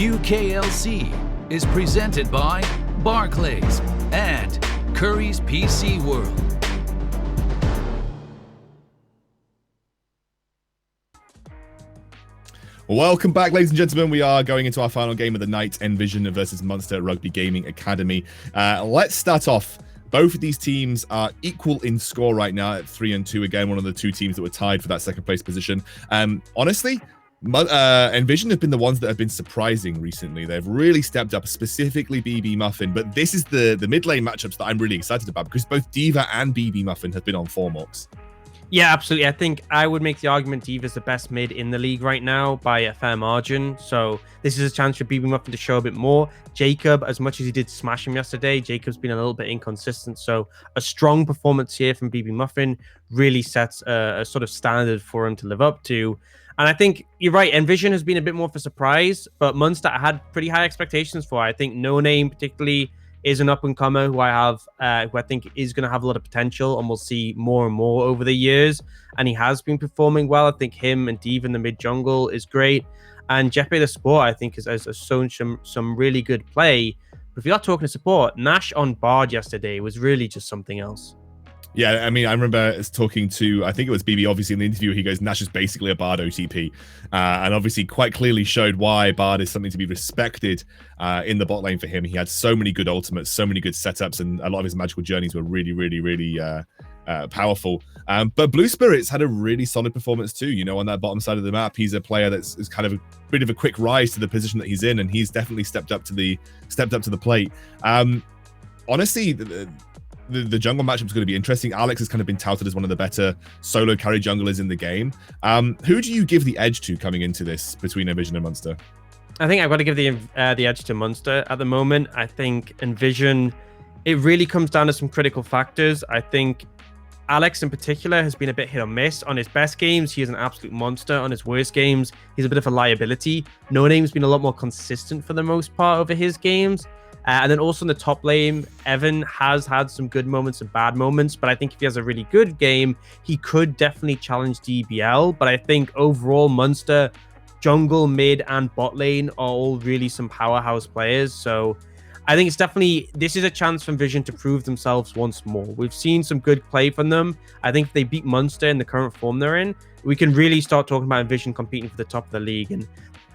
UKLC is presented by Barclays and Curry's PC World. Welcome back, ladies and gentlemen. We are going into our final game of the night, Nvision versus Munster Rugby Gaming Academy. Let's start off. Both of these teams are equal in score right now at 3-2. Again, one of the two teams that were tied for that second place position. Honestly, Nvision have been the ones that have been surprising recently. They've really stepped up, specifically BB Muffin. But this is the mid lane matchups that I'm really excited about because both Diva and BB Muffin have been on form orcs. Yeah, absolutely. I think I would make the argument Diva's the best mid in the league right now by a fair margin. So this is a chance for BB Muffin to show a bit more. Jacob, as much as he did smash him yesterday, Jacob's been a little bit inconsistent. So a strong performance here from BB Muffin really sets a sort of standard for him to live up to. And I think you're right. Nvision has been a bit more of a surprise, but Munster I had pretty high expectations for. I think No Name particularly is an up-and-comer who I think is going to have a lot of potential, and we'll see more and more over the years. And he has been performing well. I think him and Diva in the mid-jungle is great. And Jeppe the Sport, I think, has shown some really good play. But if you're not talking to support, Nash on Bard yesterday was really just something else. Yeah, I mean, I remember talking to, I think it was BB, obviously, in the interview, he goes, Nash is basically a Bard OTP. And obviously quite clearly showed why Bard is something to be respected in the bot lane for him. He had so many good ultimates, so many good setups, and a lot of his magical journeys were really powerful. But Blue Spirits had a really solid performance too, you know, on that bottom side of the map. He's a player that's is kind of a bit of a quick rise to the position that he's in, and he's definitely stepped up to the plate. Honestly, the jungle matchup is going to be interesting. Alex has kind of been touted as one of the better solo carry junglers in the game. Who do you give the edge to coming into this between Nvision and Munster? I think I've got to give the edge to Munster at the moment. I think Nvision, it really comes down to some critical factors. I think Alex in particular has been a bit hit or miss. On his best games, he is an absolute monster. On his worst games, he's a bit of a liability. No Name's been a lot more consistent for the most part over his games. And then also in the top lane, Evan has had some good moments and bad moments, but I think if he has a really good game, he could definitely challenge DBL. But I think overall, Munster, jungle, mid, and bot lane are all really some powerhouse players. So I think this is a chance for Nvision to prove themselves once more. We've seen some good play from them. I think if they beat Munster in the current form they're in, we can really start talking about Nvision competing for the top of the league. And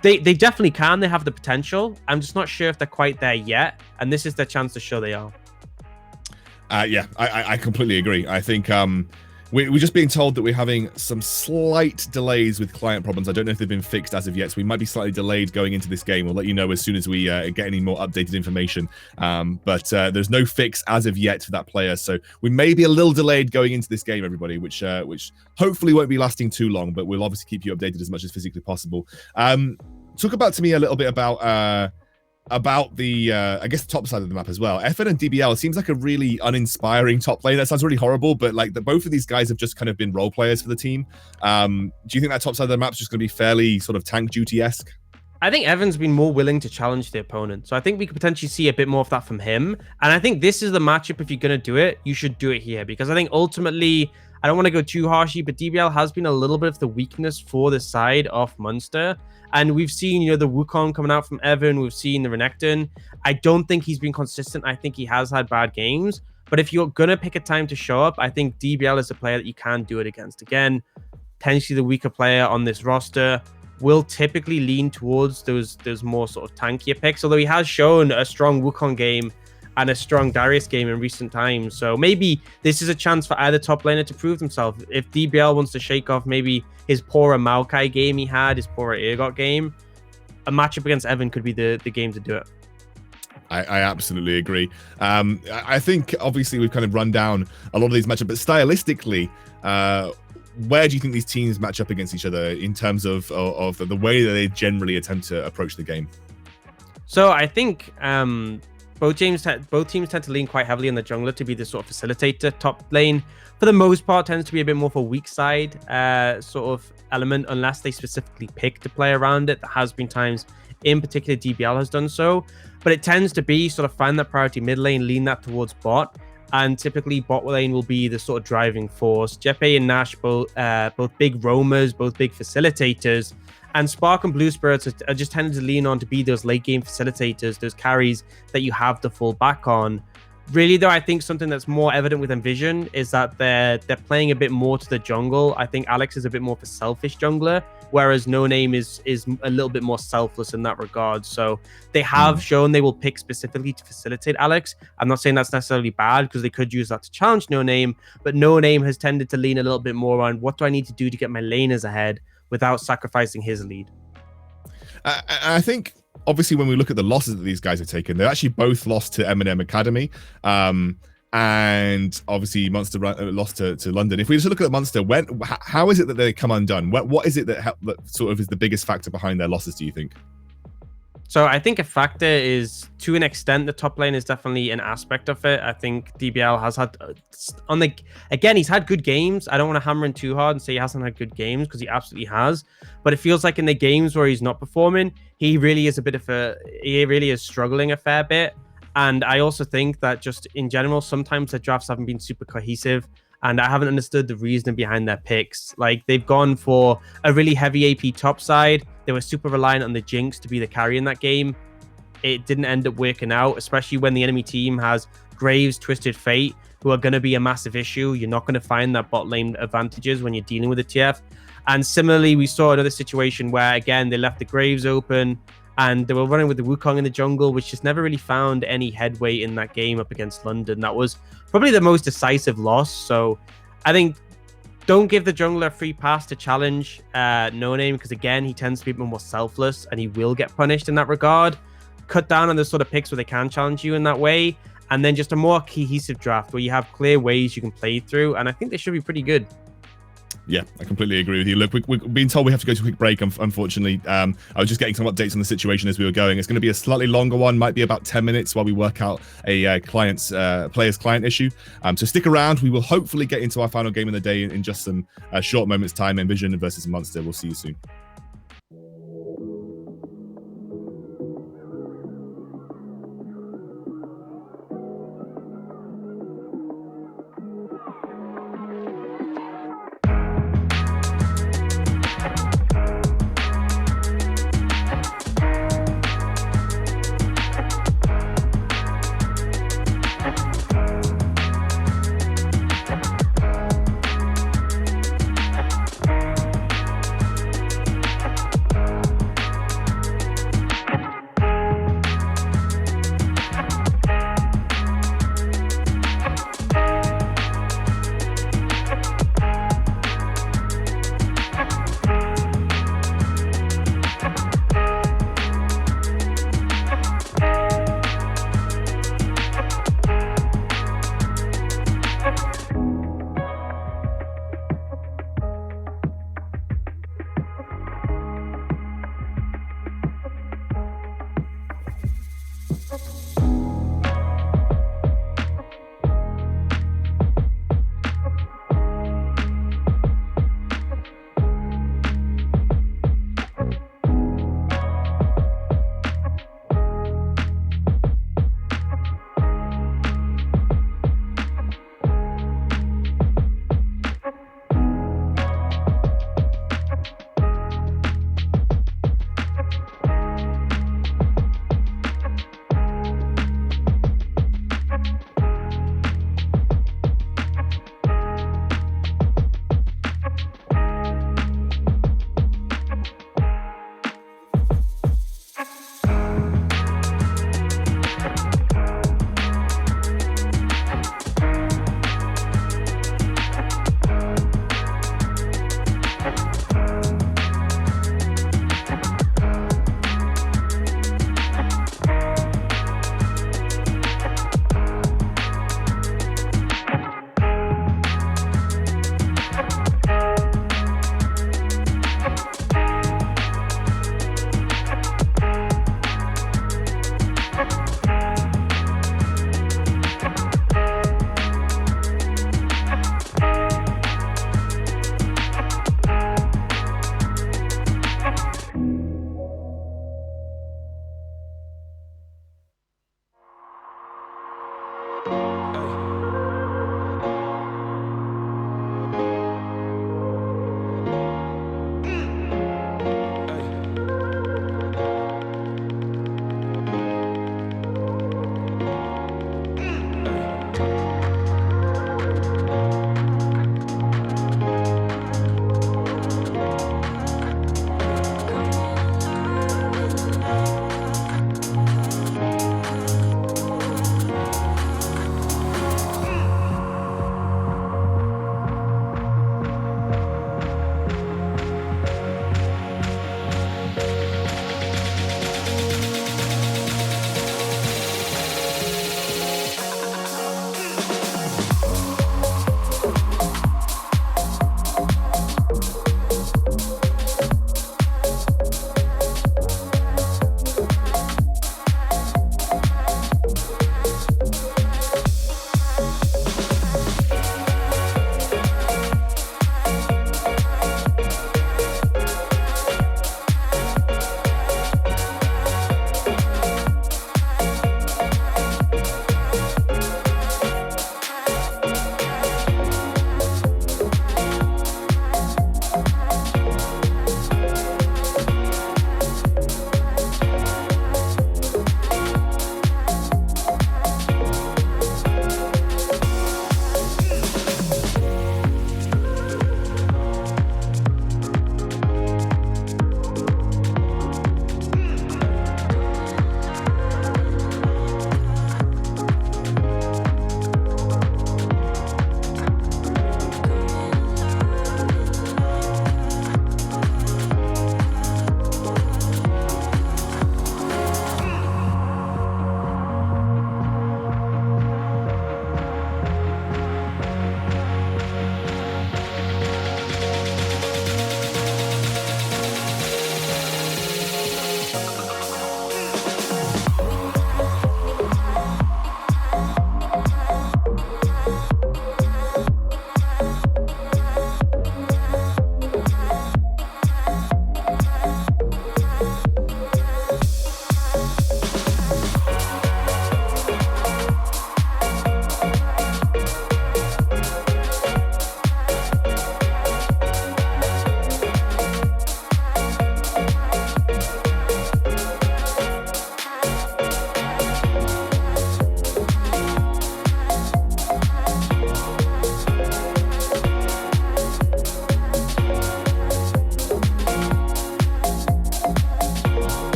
They definitely can. They have the potential. I'm just not sure if they're quite there yet. And this is their chance to show they are. Yeah, I completely agree. I think we're just being told that we're having some slight delays with client problems. I don't know if they've been fixed as of yet, so we might be slightly delayed going into this game. We'll let you know as soon as we get any more updated information. But there's no fix as of yet for that player, so we may be a little delayed going into this game, everybody, which hopefully won't be lasting too long, but we'll obviously keep you updated as much as physically possible. Talk about to me a little bit about the I guess the top side of the map as well. FN and DBL seems like a really uninspiring top lane. That sounds really horrible, but like both of these guys have just kind of been role players for the team. Do you think that top side of the map is just going to be fairly sort of tank duty-esque? I think Evan's been more willing to challenge the opponent. So I think we could potentially see a bit more of that from him. And I think this is the matchup. If you're going to do it, you should do it here, because I think ultimately, I don't want to go too harshy, but DBL has been a little bit of the weakness for the side of Munster. And we've seen, you know, the Wukong coming out from Evan. We've seen the Renekton. I don't think he's been consistent. I think he has had bad games. But if you're going to pick a time to show up, I think DBL is a player that you can do it against. Again, potentially the weaker player on this roster will typically lean towards those more sort of tankier picks. Although he has shown a strong Wukong game and a strong Darius game in recent times. So maybe this is a chance for either top laner to prove themselves. If DBL wants to shake off maybe his poorer Maokai game he had, his poorer Ergot game, a matchup against Evan could be the game to do it. I absolutely agree. I think obviously we've kind of run down a lot of these matchups, but stylistically, where do you think these teams match up against each other in terms of the way that they generally attempt to approach the game? So I think both teams tend to lean quite heavily on the jungler to be the sort of facilitator. Top lane, for the most part, tends to be a bit more of a weak side sort of element, unless they specifically pick to play around it. There has been times, in particular, DBL has done so, but it tends to be sort of find that priority mid lane, lean that towards bot, and typically bot lane will be the sort of driving force. Jeppe and Nash both big roamers, both big facilitators. And Spark and Blue Spirits are just tending to lean on to be those late game facilitators, those carries that you have to fall back on. Really, though, I think something that's more evident with Nvision is that they're playing a bit more to the jungle. I think Alex is a bit more of a selfish jungler, whereas No Name is a little bit more selfless in that regard. So they have shown they will pick specifically to facilitate Alex. I'm not saying that's necessarily bad, because they could use that to challenge No Name, but No Name has tended to lean a little bit more on what do I need to do to get my laners ahead without sacrificing his lead. I think, obviously, when we look at the losses that these guys have taken, they actually both lost to M&M Academy, and obviously Munster lost to London. If we just look at Munster, how is it that they come undone? What is it that sort of is the biggest factor behind their losses, do you think? So I think a factor is, to an extent, the top lane is definitely an aspect of it. I think DBL has had, again, he's had good games. I don't want to hammer in too hard and say he hasn't had good games, because he absolutely has. But it feels like in the games where he's not performing, he really is struggling a fair bit. And I also think that just in general, sometimes the drafts haven't been super cohesive, and I haven't understood the reasoning behind their picks. Like, they've gone for a really heavy AP top side. They were super reliant on the Jinx to be the carry in that game. It didn't end up working out, especially when the enemy team has Graves, Twisted Fate, who are going to be a massive issue. You're not going to find that bot lane advantages when you're dealing with a TF. And similarly, we saw another situation where, again, they left the Graves open, and they were running with the Wukong in the jungle, which just never really found any headway in that game up against London. That was probably the most decisive loss. So I think don't give the jungler a free pass to challenge No Name, because, again, he tends to be more selfless and he will get punished in that regard. Cut down on the sort of picks where they can challenge you in that way, and then just a more cohesive draft where you have clear ways you can play through, and I think they should be pretty good. Yeah, I completely agree with you. Look, we've been told we have to go to a quick break, unfortunately. I was just getting some updates on the situation as we were going. It's going to be a slightly longer one, might be about 10 minutes while we work out a player's client issue. So stick around. We will hopefully get into our final game of the day in just some short moments' time. Nvision versus Munster. We'll see you soon.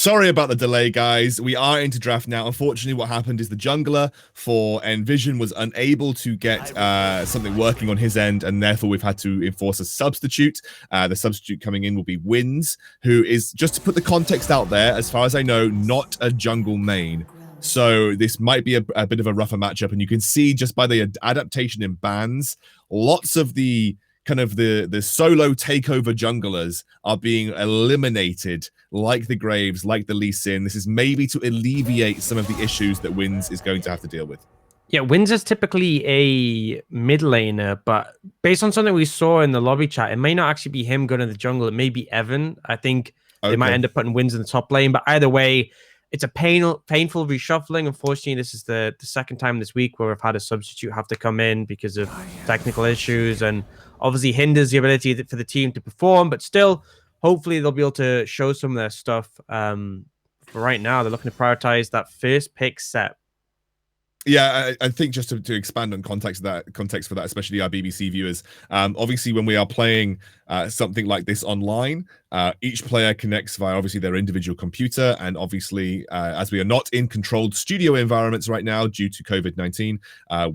Sorry about the delay, guys. We are into draft now. Unfortunately, what happened is the jungler for Nvision was unable to get something working on his end, and therefore we've had to enforce a substitute. The substitute coming in will be Wins, who is, just to put the context out there, as far as I know, not a jungle main. So this might be a bit of a rougher matchup, and you can see just by the adaptation in bans, lots of the kind of the solo takeover junglers are being eliminated, like the Graves, like the Lee Sin. This is maybe to alleviate some of the issues that Wins is going to have to deal with. Yeah, Wins is typically a mid laner, but based on something we saw in the lobby chat, it may not actually be him going to the jungle. It may be Evan. I think they might end up putting Wins in the top lane, but either way, it's a painful reshuffling. Unfortunately, this is the second time this week where we've had a substitute have to come in because of technical issues, and obviously hinders the ability for the team to perform. But still, hopefully they'll be able to show some of their stuff. For right now, they're looking to prioritize that first pick set. Yeah, I think just to expand on context for that, especially our BBC viewers, obviously when we are playing something like this online, each player connects via obviously their individual computer, and obviously as we are not in controlled studio environments right now due to COVID-19,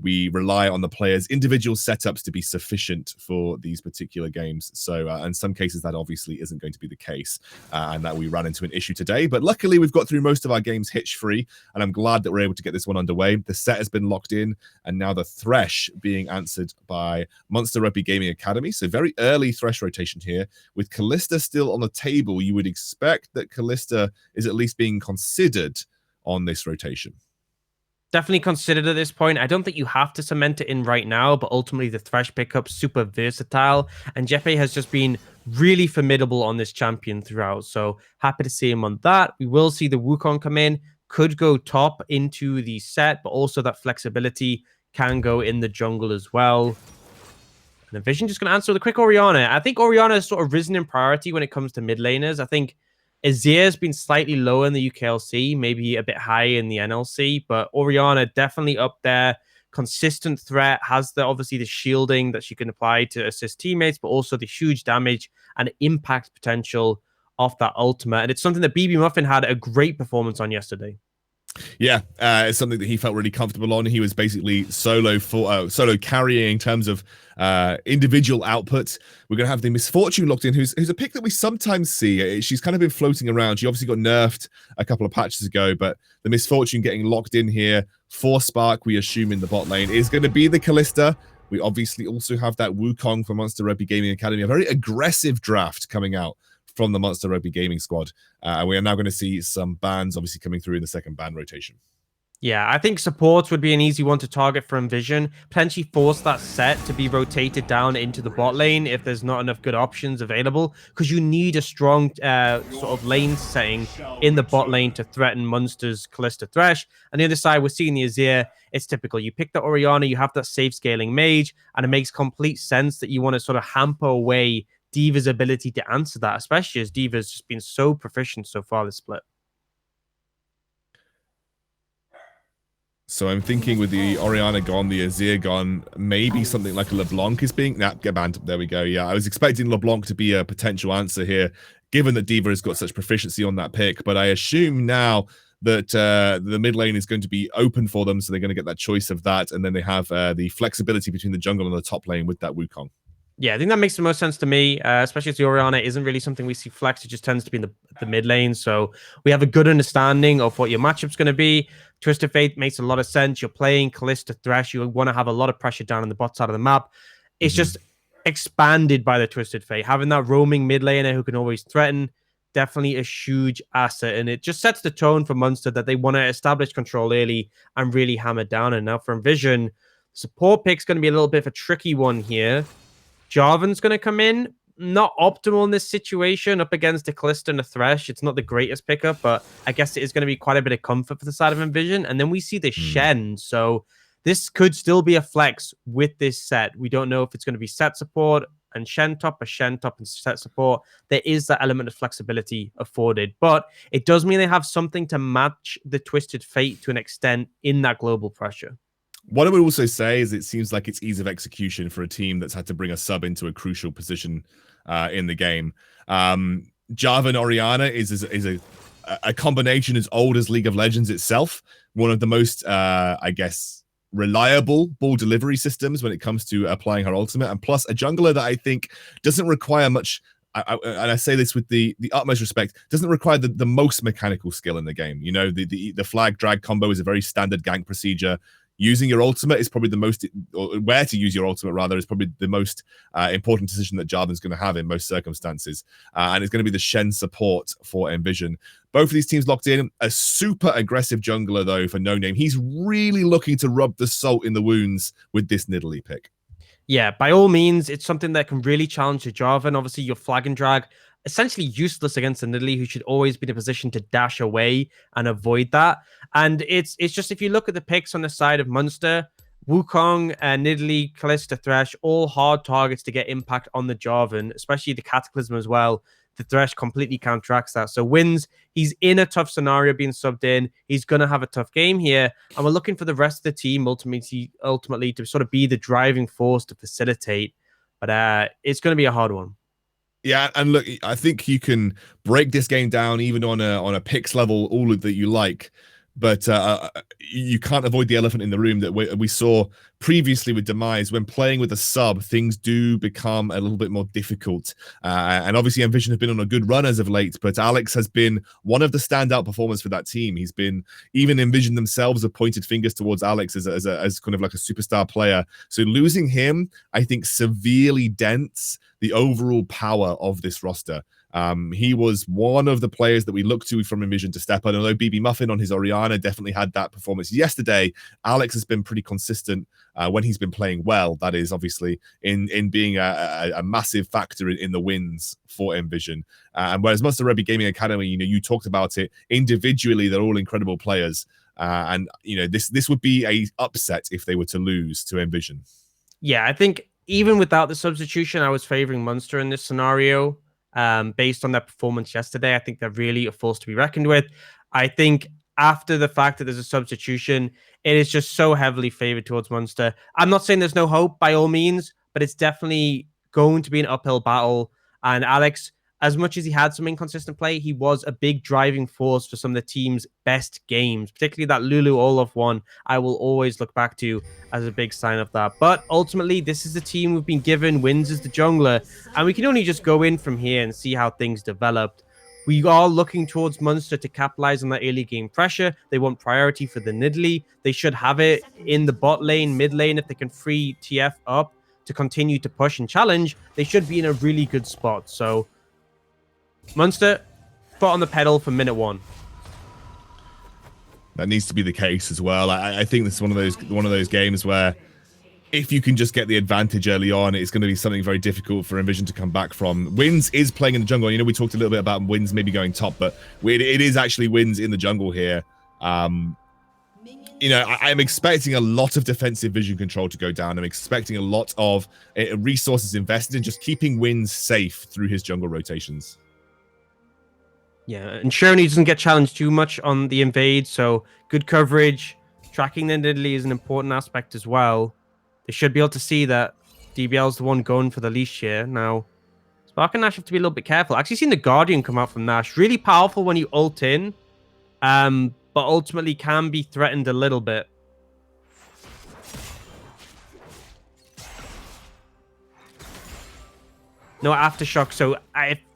we rely on the players' individual setups to be sufficient for these particular games. So in some cases that obviously isn't going to be the case, and that we ran into an issue today. But luckily we've got through most of our games hitch-free, and I'm glad that we're able to get this one underway. The set has been locked in, and now the Thresh being answered by Munster Rugby Gaming Academy. So very early Thresh rotation here. With Kalista still on the table, you would expect that Kalista is at least being considered on this rotation. Definitely considered at this point. I don't think you have to cement it in right now, but ultimately the Thresh pickup's super versatile, and Jeppe has just been really formidable on this champion throughout. So happy to see him on that. We will see the Wukong come in. Could go top into the set, but also that flexibility can go in the jungle as well. And Nvision just going to answer with a quick Orianna. I think Orianna has sort of risen in priority when it comes to mid laners. I think Azir has been slightly lower in the UKLC, maybe a bit higher in the NLC, but Orianna definitely up there. Consistent threat, has obviously the shielding that she can apply to assist teammates, but also the huge damage and impact potential off that ultimate. And it's something that BB Muffin had a great performance on yesterday. Yeah, it's something that he felt really comfortable on. He was basically solo carrying in terms of individual output. We're going to have the Misfortune locked in, who's a pick that we sometimes see. She's kind of been floating around. She obviously got nerfed a couple of patches ago, but the Misfortune getting locked in here for Spark, we assume in the bot lane, is going to be the Kalista. We obviously also have that Wukong for Munster Rugby Gaming Academy, a very aggressive draft coming out from the Munster Rugby Gaming squad. We are now going to see some bans obviously coming through in the second ban rotation. Yeah, I think supports would be an easy one to target for Nvision. Potentially force that set to be rotated down into the bot lane if there's not enough good options available, because you need a strong sort of lane setting in the bot lane to threaten Munster's Kalista Thresh. On the other side, we're seeing the Azir. It's typical. You pick the Orianna, you have that safe scaling mage, and it makes complete sense that you want to sort of hamper away D.Va's ability to answer that, especially as D.Va's just been so proficient so far this split. So I'm thinking with the Orianna gone, the Azir gone, maybe something like a LeBlanc is being... get banned. There we go. Yeah, I was expecting LeBlanc to be a potential answer here, given that D.Va has got such proficiency on that pick. But I assume now that the mid lane is going to be open for them, so they're going to get that choice of that. And then they have the flexibility between the jungle and the top lane with that Wukong. Yeah, I think that makes the most sense to me, especially as the Orianna isn't really something we see flex. It just tends to be in the mid lane. So we have a good understanding of what your matchup's going to be. Twisted Fate makes a lot of sense. You're playing Kalista Thresh. You want to have a lot of pressure down on the bot side of the map. It's just expanded by the Twisted Fate. Having that roaming mid laner who can always threaten, definitely a huge asset. And it just sets the tone for Munster that they want to establish control early and really hammer down. And now for Nvision, support pick's going to be a little bit of a tricky one here. Jarvan's going to come in. Not optimal in this situation up against a Kalista and a Thresh. It's not the greatest pickup, but I guess it is going to be quite a bit of comfort for the side of Nvision. And then we see the Shen. So this could still be a flex with this set. We don't know if it's going to be set support and Shen top or Shen top and set support. There is that element of flexibility afforded, but it does mean they have something to match the Twisted Fate to an extent in that global pressure. What I would also say is it seems like it's ease of execution for a team that's had to bring a sub into a crucial position in the game. Jarvan Orianna is a combination as old as League of Legends itself. One of the most, I guess, reliable ball delivery systems when it comes to applying her ultimate, and plus a jungler that I think doesn't require much. And I say this with the utmost respect, doesn't require the most mechanical skill in the game. You know, the flag drag combo is a very standard gank procedure. Using your ultimate is probably the most, or where to use your ultimate rather, is probably the most important decision that Jarvan's going to have in most circumstances. And it's going to be the Shen support for Nvision. Both of these teams locked in. A super aggressive jungler, though, for No Name. He's really looking to rub the salt in the wounds with this Nidalee pick. Yeah, by all means, it's something that can really challenge the Jarvan. Obviously, your flag and drag, essentially useless against the Nidalee, who should always be in a position to dash away and avoid that. And it's just, if you look at the picks on the side of Munster, Wukong, Nidalee, Kalista, Thresh, all hard targets to get impact on the Jarvan, especially the Cataclysm as well. The Thresh completely counteracts that. So wins, he's in a tough scenario being subbed in. He's going to have a tough game here. And we're looking for the rest of the team ultimately to sort of be the driving force to facilitate. But it's going to be a hard one. Yeah, and look, I think you can break this game down even on a picks level, all of that you like. But you can't avoid the elephant in the room that we saw previously with Demise. When playing with a sub, things do become a little bit more difficult. And obviously, Nvision have been on a good run as of late, but Alex has been one of the standout performers for that team. He's been, even Nvision themselves have pointed fingers towards Alex as kind of like a superstar player. So losing him, I think, severely dents the overall power of this roster. He was one of the players that we looked to from Nvision to step on. Although BB Muffin on his Orianna definitely had that performance yesterday, Alex has been pretty consistent when he's been playing well. That is obviously in being a massive factor in the wins for Nvision. And whereas Munster Rugby Gaming Academy, you know, you talked about it individually, they're all incredible players. And you know, this would be a upset if they were to lose to Nvision. Yeah, I think even without the substitution, I was favoring Munster in this scenario. Based on their performance yesterday, I think they're really a force to be reckoned with. I think after the fact that there's a substitution, it is just so heavily favored towards Munster. I'm not saying there's no hope by all means, but it's definitely going to be an uphill battle. And Alex, as much as he had some inconsistent play, he was a big driving force for some of the team's best games, particularly that Lulu Olaf one. I will always look back to as a big sign of that. But ultimately, this is the team we've been given. Wins as the jungler, and we can only just go in from here and see how things developed. We are looking towards Munster to capitalize on that early game pressure. They want priority for the Nidalee. They should have it in the bot lane, mid lane. If they can free TF up to continue to push and challenge, they should be in a really good spot. So Munster, foot on the pedal for minute one. That needs to be the case as well. I think this is one of those games where if you can just get the advantage early on, it's going to be something very difficult for Nvision to come back from. Wins is playing in the jungle. You know, we talked a little bit about Wins maybe going top, but it is actually Wins in the jungle here. You know, I'm expecting a lot of defensive vision control to go down. I'm expecting a lot of resources invested in just keeping Wins safe through his jungle rotations. Yeah, ensuring he doesn't get challenged too much on the invade, so good coverage. Tracking the Nidalee is an important aspect as well. They should be able to see that DBL's the one going for the leash here. Now, Spark and Nash have to be a little bit careful. Actually seen the Guardian come out from Nash. Really powerful when you ult in, but ultimately can be threatened a little bit. No Aftershock, so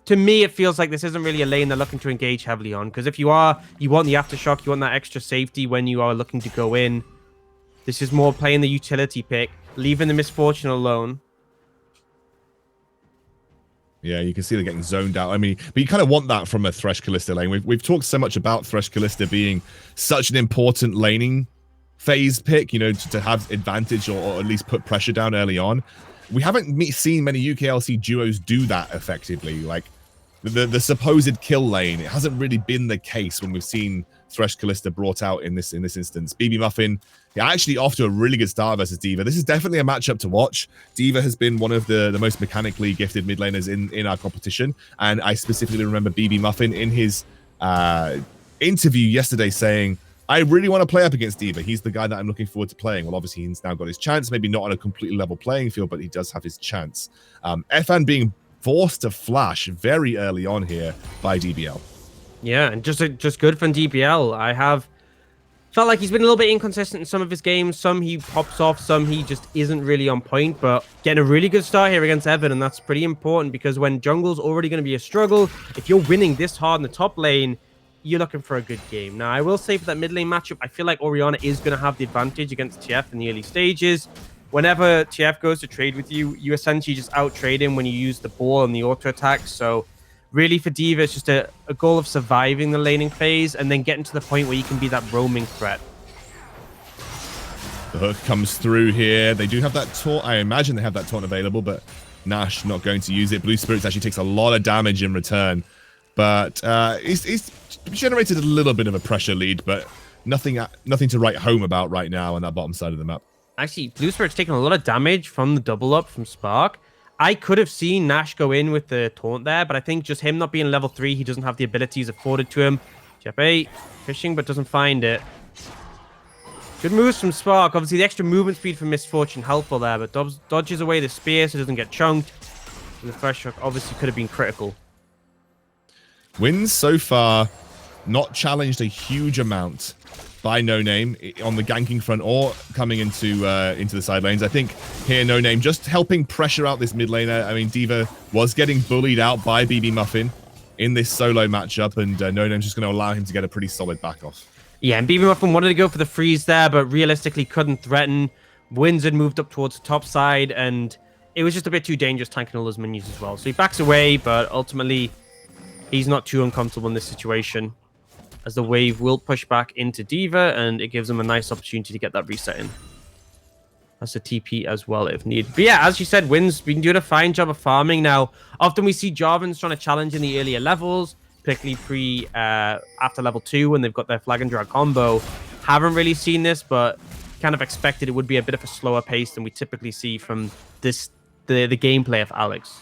to me, it feels like this isn't really a lane they're looking to engage heavily on. Because if you want the Aftershock, you want that extra safety when you are looking to go in. This is more playing the utility pick, leaving the Misfortune alone. Yeah, you can see they're getting zoned out. I mean, but you kind of want that from a Thresh Kalista lane. We've talked so much about Thresh Kalista being such an important laning phase pick, you know, to have advantage or at least put pressure down early on. We haven't seen many UKLC duos do that effectively. Like the supposed kill lane, it hasn't really been the case when we've seen Thresh Kalista brought out in this instance. BB Muffin, actually off to a really good start versus D.Va. This is definitely a matchup to watch. D.Va has been one of the most mechanically gifted mid laners in our competition, and I specifically remember BB Muffin in his interview yesterday saying, I really want to play up against D.Va. He's the guy that I'm looking forward to playing. Well, obviously, he's now got his chance. Maybe not on a completely level playing field, but he does have his chance. FN being forced to flash very early on here by DBL. Yeah, and just good from DBL. I have felt like he's been a little bit inconsistent in some of his games. Some he pops off, some he just isn't really on point. But getting a really good start here against Evan, and that's pretty important because when jungle's already going to be a struggle, if you're winning this hard in the top lane, you're looking for a good game. Now, I will say for that mid lane matchup, I feel like Orianna is going to have the advantage against TF in the early stages. Whenever TF goes to trade with you, you essentially just out-trade him when you use the ball and the auto-attack. So really for D.Va, it's just a goal of surviving the laning phase and then getting to the point where you can be that roaming threat. The hook comes through here. They do have that taunt. I imagine they have that taunt available, but Nash not going to use it. Blue Spirits actually takes a lot of damage in return. But he's generated a little bit of a pressure lead, but nothing to write home about right now on that bottom side of the map. Actually, Blue Spirit's taking a lot of damage from the double up from Spark. I could have seen Nash go in with the taunt there, but I think just him not being level 3, he doesn't have the abilities afforded to him. Jeppe fishing, but doesn't find it. Good moves from Spark. Obviously, the extra movement speed from Misfortune helpful there, but dodges away the spear so it doesn't get chunked. And the fresh hook obviously could have been critical. Wins so far, not challenged a huge amount by No Name on the ganking front or coming into the side lanes. I think here No Name just helping pressure out this mid laner. I mean, D.Va was getting bullied out by BB Muffin in this solo matchup, and No Name's just going to allow him to get a pretty solid back off. Yeah, and BB Muffin wanted to go for the freeze there, but realistically couldn't threaten. Wins had moved up towards the top side, and it was just a bit too dangerous tanking all those minions as well. So he backs away, but ultimately he's not too uncomfortable in this situation, as the wave will push back into D.Va, and it gives him a nice opportunity to get that reset in. That's a TP as well if needed. But yeah, as you said, Win's been doing a fine job of farming. Now, often we see Jarvans trying to challenge in the earlier levels, particularly after level 2 when they've got their flag and drag combo. Haven't really seen this, but kind of expected it would be a bit of a slower pace than we typically see from the gameplay of Alex.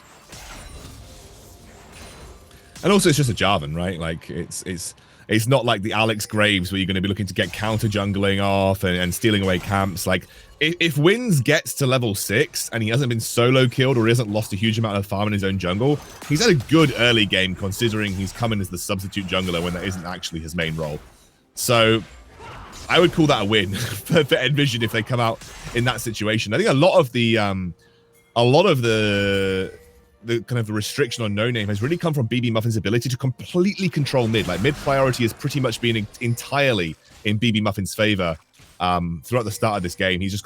And also, it's just a Jarvan, right? Like, it's not like the Alex Graves where you're going to be looking to get counter jungling off and stealing away camps. Like, if Wins gets to level 6 and he hasn't been solo killed or he hasn't lost a huge amount of farm in his own jungle, he's had a good early game considering he's coming as the substitute jungler when that isn't actually his main role. So I would call that a win for Nvision if they come out in that situation. I think a lot of the kind of the restriction on No Name has really come from BB Muffin's ability to completely control mid. Like, mid priority has pretty much been entirely in BB Muffin's favor throughout the start of this game. He's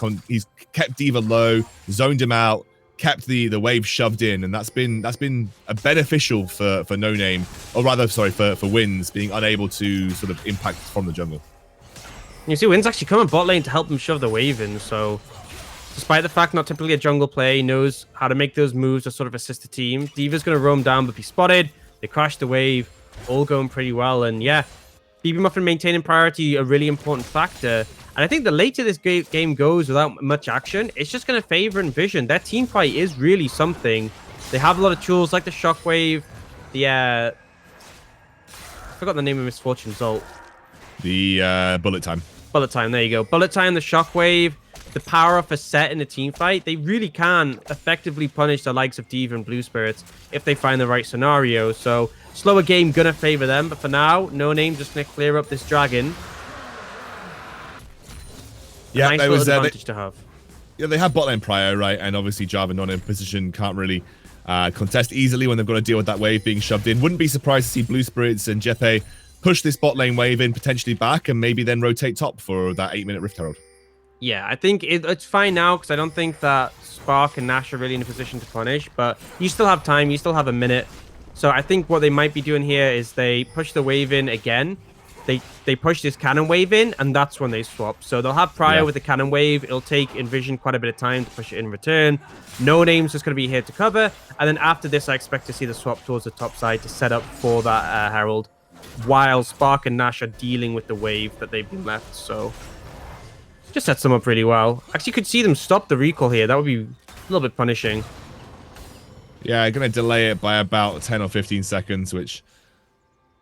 kept D.Va low, zoned him out, kept the wave shoved in, and that's been a beneficial for No Name, or rather, sorry, for Wins being unable to sort of impact from the jungle. You see, Win's actually coming bot lane to help him shove the wave in, so despite the fact not typically a jungle play, he knows how to make those moves to sort of assist the team. D.Va's going to roam down but be spotted. They crash the wave, all going pretty well. And yeah, BB Muffin maintaining priority, a really important factor. And I think the later this game goes without much action, it's just going to favor Nvision. Their team fight is really something. They have a lot of tools like the Shockwave, the I forgot the name of Misfortune's ult. The Bullet Time. Bullet Time, there you go. Bullet Time, the Shockwave, the power of a set in a team fight. They really can effectively punish the likes of D.Va and Blue Spirits if they find the right scenario. So slower game gonna favor them, but for now, No Name just gonna clear up this dragon. Yeah, nice there was advantage to have. Yeah, they have bot lane prio, right? And obviously Java not in position, can't really contest easily when they've got to deal with that wave being shoved in. Wouldn't be surprised to see Blue Spirits and Jeppe push this bot lane wave in, potentially back, and maybe then rotate top for that 8-minute Rift Herald. Yeah, I think it's fine now because I don't think that Spark and Nash are really in a position to punish, but you still have time, you still have a minute. So I think what they might be doing here is they push the wave in again. They push this cannon wave in, and that's when they swap. So they'll have Prio with the cannon wave. It'll take Nvision quite a bit of time to push it in return. No Name's just going to be here to cover. And then after this, I expect to see the swap towards the top side to set up for that Herald, while Spark and Nash are dealing with the wave that they've been left. So just sets them up really well. Actually, you could see them stop the recall here. That would be a little bit punishing. Yeah, going to delay it by about 10 or 15 seconds, which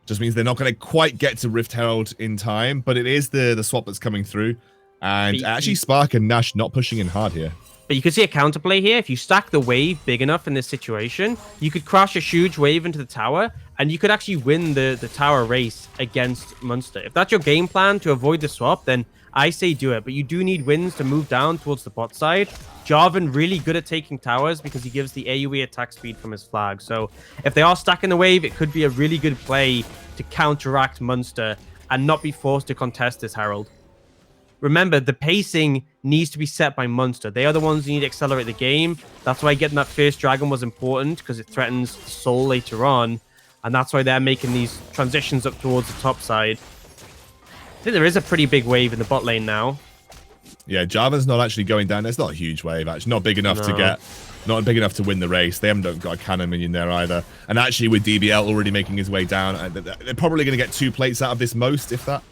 just means they're not going to quite get to Rift Herald in time, but it is the swap that's coming through. And actually, Spark and Nash not pushing in hard here. But you could see a counterplay here. If you stack the wave big enough in this situation, you could crash a huge wave into the tower, and you could actually win the tower race against Munster. If that's your game plan to avoid the swap, then I say do it. But you do need wins to move down towards the bot side. Jarvan really good at taking towers because he gives the AoE attack speed from his flag. So if they are stacking the wave, it could be a really good play to counteract Munster and not be forced to contest this Herald. Remember, the pacing needs to be set by Munster. They are the ones who need to accelerate the game. That's why getting that first dragon was important, because it threatens Soul later on. And that's why they're making these transitions up towards the top side. I think there is a pretty big wave in the bot lane now. Yeah, Jarvan's not actually going down. It's not a huge wave, actually. Not big enough to get... Not big enough to win the race. They haven't got a cannon minion there either. And actually, with DBL already making his way down, they're probably going to get 2 plates out of this most, if that.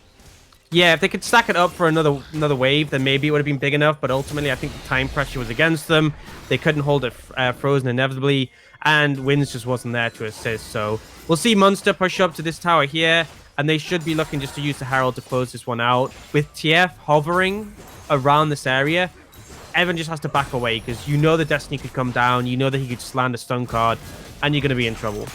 Yeah, if they could stack it up for another wave, then maybe it would have been big enough. But ultimately, I think the time pressure was against them. They couldn't hold it frozen inevitably. And Wins just wasn't there to assist. So we'll see Munster push up to this tower here. And they should be looking just to use the Herald to close this one out. With TF hovering around this area, Evan just has to back away, because you know the Destiny could come down. You know that he could just land a stun card, and you're going to be in trouble.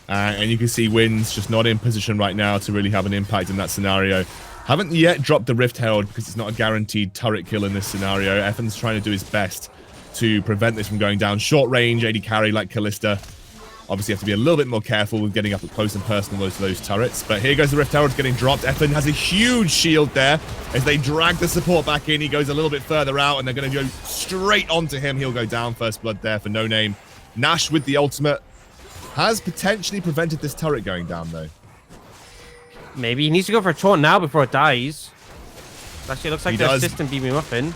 And you can see Wins just not in position right now to really have an impact in that scenario. Haven't yet dropped the Rift Herald because it's not a guaranteed turret kill in this scenario. Evan's trying to do his best to prevent this from going down. Short range, AD carry like Kalista. Obviously, you have to be a little bit more careful with getting up close and personal to those turrets. But here goes the Rift Herald getting dropped. Evan has a huge shield there. As they drag the support back in, he goes a little bit further out, and they're going to go straight onto him. He'll go down. First blood there for No Name. Nash with the ultimate has potentially prevented this turret going down, though. Maybe he needs to go for a taunt now before it dies. Actually, it looks like they're assisting BB Muffin.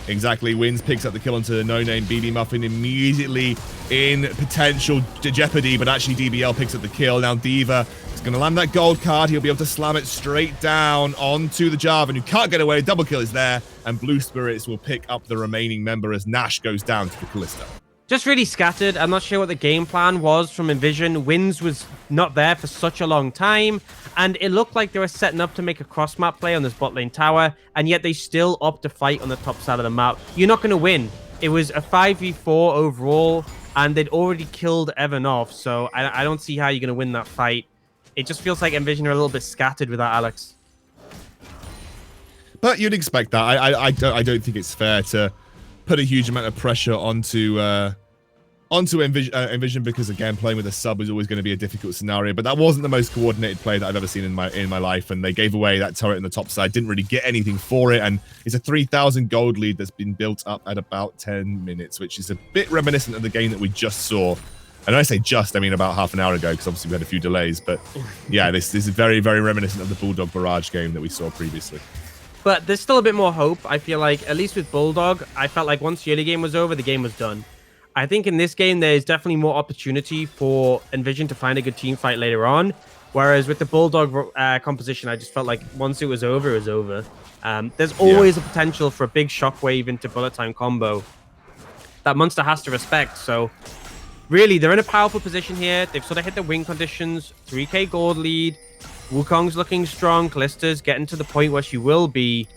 Exactly. Wins picks up the kill onto the No Name. BB Muffin immediately in potential jeopardy, but actually DBL picks up the kill. Now Diva is going to land that gold card. He'll be able to slam it straight down onto the Jarvan, who can't get away. Double kill is there, and Blue Spirits will pick up the remaining member as Nash goes down to the Kalista. Just really scattered. I'm not sure what the game plan was from Nvision. Wins was not there for such a long time, and it looked like they were setting up to make a cross-map play on this bot lane tower, and yet they still opt to fight on the top side of the map. You're not going to win. It was a 5v4 overall, and they'd already killed Evan off, so I don't see how you're going to win that fight. It just feels like Nvision are a little bit scattered without Alex. But you'd expect that. I don't think it's fair to put a huge amount of pressure onto Nvision because, again, playing with a sub is always going to be a difficult scenario. But that wasn't the most coordinated play that I've ever seen in my life, and they gave away that turret in the top side, didn't really get anything for it, and it's a 3,000 gold lead that's been built up at about 10 minutes, which is a bit reminiscent of the game that we just saw. And when I say just, I mean about half an hour ago, because obviously we had a few delays. But yeah, this is very, very reminiscent of the Bulldog Barrage game that we saw previously. But there's still a bit more hope. I feel like, at least with Bulldog, I felt like once the early game was over, the game was done. I think in this game, there's definitely more opportunity for Nvision to find a good team fight later on. Whereas with the Bulldog composition, I just felt like once it was over, it was over. There's always a potential for a big shockwave into bullet time combo that Munster has to respect. So really, they're in a powerful position here. They've sort of hit the win conditions. 3k gold lead. Wukong's looking strong. Kalista's getting to the point where she will be.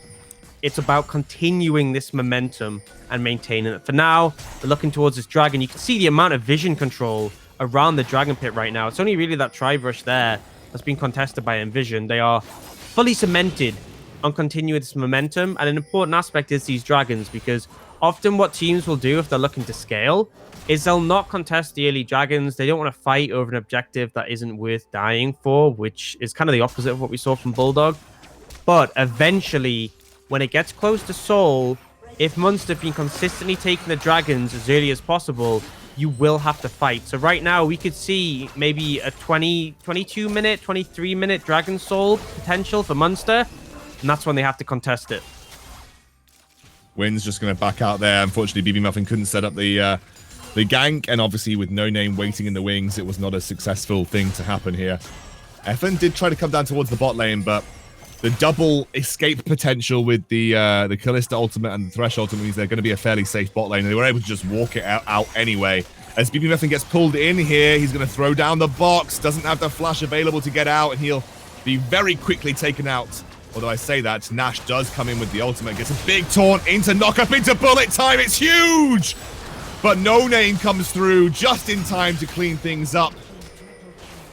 It's about continuing this momentum and maintaining it. For now, they're looking towards this dragon. You can see the amount of vision control around the dragon pit right now. It's only really that tri-brush there that's been contested by Nvision. They are fully cemented on continuing this momentum. And an important aspect is these dragons, because often what teams will do if they're looking to scale is they'll not contest the early dragons. They don't want to fight over an objective that isn't worth dying for, which is kind of the opposite of what we saw from Bulldog. But eventually, when it gets close to Soul, if Munster have been consistently taking the dragons as early as possible, you will have to fight. So right now, we could see maybe a 22-minute, 23-minute Dragon Soul potential for Munster, and that's when they have to contest it. Wynn's just going to back out there. Unfortunately, BB Muffin couldn't set up the gank, and obviously with No Name waiting in the wings, it was not a successful thing to happen here. Evan did try to come down towards the bot lane, but the double escape potential with the Kalista ultimate and the Thresh ultimate means they're going to be a fairly safe bot lane, and they were able to just walk it out anyway. As BB Muffin gets pulled in here, he's going to throw down the box, doesn't have the flash available to get out, and he'll be very quickly taken out. Although I say that, Nash does come in with the ultimate, gets a big taunt into knock up into bullet time. It's huge! But No Name comes through just in time to clean things up.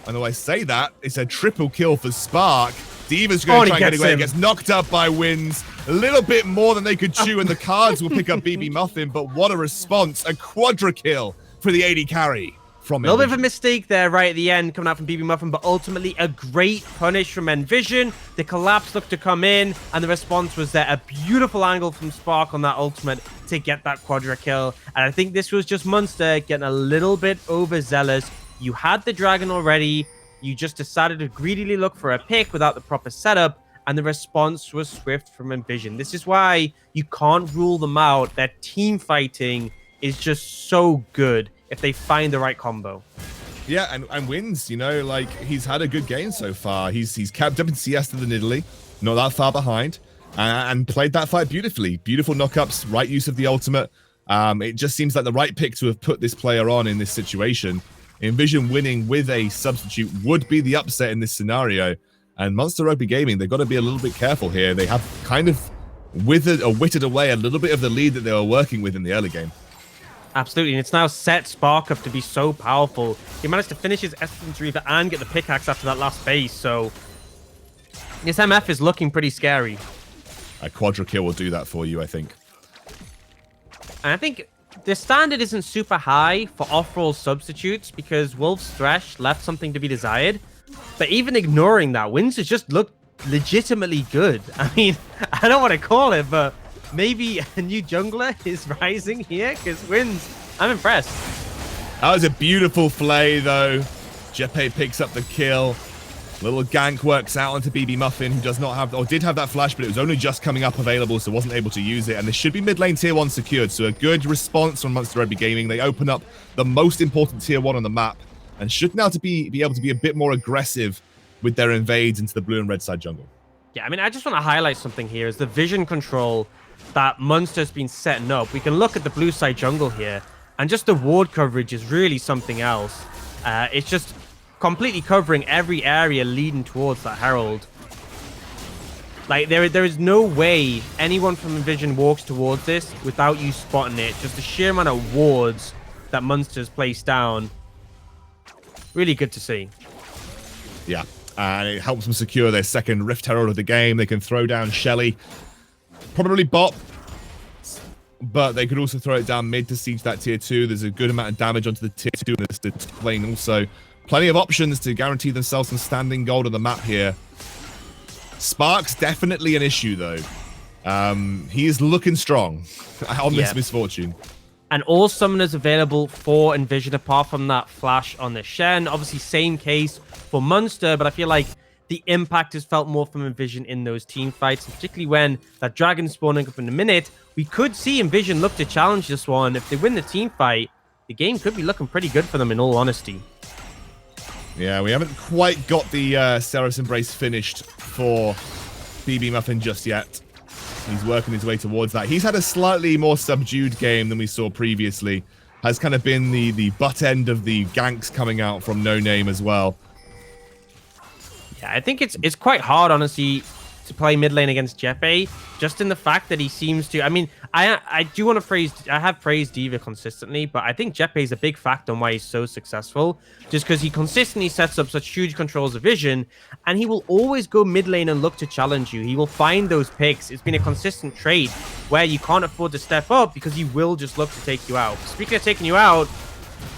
And though I say that, it's a triple kill for Spark. Diva's going to try and get away. He gets knocked up by Wins. A little bit more than they could chew, and the cards will pick up BB Muffin. But what a response. A quadra kill for the AD carry from Nvision. A little bit of a mistake there right at the end coming out from BB Muffin, but ultimately a great punish from Nvision. The collapse looked to come in, and the response was there. A beautiful angle from Spark on that ultimate to get that quadra kill. And I think this was just Munster getting a little bit overzealous. You had the dragon already. You just decided to greedily look for a pick without the proper setup, and the response was swift from Nvision. This is why you can't rule them out. Their team fighting is just so good if they find the right combo. Yeah, and Wins, you know, like, he's had a good game so far. He's kept up in CS to the Nidalee, not that far behind, and played that fight beautifully. Beautiful knockups, right use of the ultimate. It just seems like the right pick to have put this player on in this situation. Nvision winning with a substitute would be the upset in this scenario. And Munster Rugby Gaming, they've got to be a little bit careful here. They have kind of withered or witted away a little bit of the lead that they were working with in the early game. Absolutely, and it's now set Spark up to be so powerful. He managed to finish his Essence Reaver and get the pickaxe after that last base, so this MF is looking pretty scary. A quadra kill will do that for you, I think. And I think the standard isn't super high for off-roll substitutes because Wolf's Thresh left something to be desired. But even ignoring that, Wins has just looked legitimately good. I mean, I don't want to call it, but maybe a new jungler is rising here because Wins, I'm impressed. That was a beautiful play, though. Jeppe picks up the kill. Little gank works out onto BB Muffin, who does not have, or did have that flash, but it was only just coming up available, so wasn't able to use it. And this should be mid lane tier 1 secured, so a good response from Munster Rugby Gaming. They open up the most important tier 1 on the map, and should now be able to be a bit more aggressive with their invades into the blue and red side jungle. Yeah, I mean, I just want to highlight something here is the vision control that Munster's been setting up. We can look at the blue side jungle here, and just the ward coverage is really something else. It's just completely covering every area leading towards that Herald. Like, there is no way anyone from Nvision walks towards this without you spotting it. Just the sheer amount of wards that Munster's placed down. Really good to see. Yeah, and it helps them secure their second Rift Herald of the game. They can throw down Shelly. Probably bot, but they could also throw it down mid to siege that tier 2. There's a good amount of damage onto the tier 2 in this lane also. Plenty of options to guarantee themselves some standing gold on the map here. Spark's definitely an issue, though. He is looking strong on this misfortune. And all summoners available for Nvision apart from that flash on the Shen. Obviously, same case for Munster, but I feel like the impact is felt more from Nvision in those team fights, particularly when that dragon spawning up in a minute. We could see Nvision look to challenge this one. If they win the team fight, the game could be looking pretty good for them, in all honesty. Yeah, we haven't quite got the Seraph's Embrace finished for BB Muffin just yet. He's working his way towards that. He's had a slightly more subdued game than we saw previously. Has kind of been the butt end of the ganks coming out from No Name as well. Yeah, I think it's quite hard, honestly, to play mid lane against Jeppe, just in the fact that he seems to. I mean, I do want to praise. I have praised Diva consistently, but I think Jeppe is a big factor on why he's so successful. Just because he consistently sets up such huge controls of vision, and he will always go mid lane and look to challenge you. He will find those picks. It's been a consistent trait where you can't afford to step up because he will just look to take you out. Speaking of taking you out,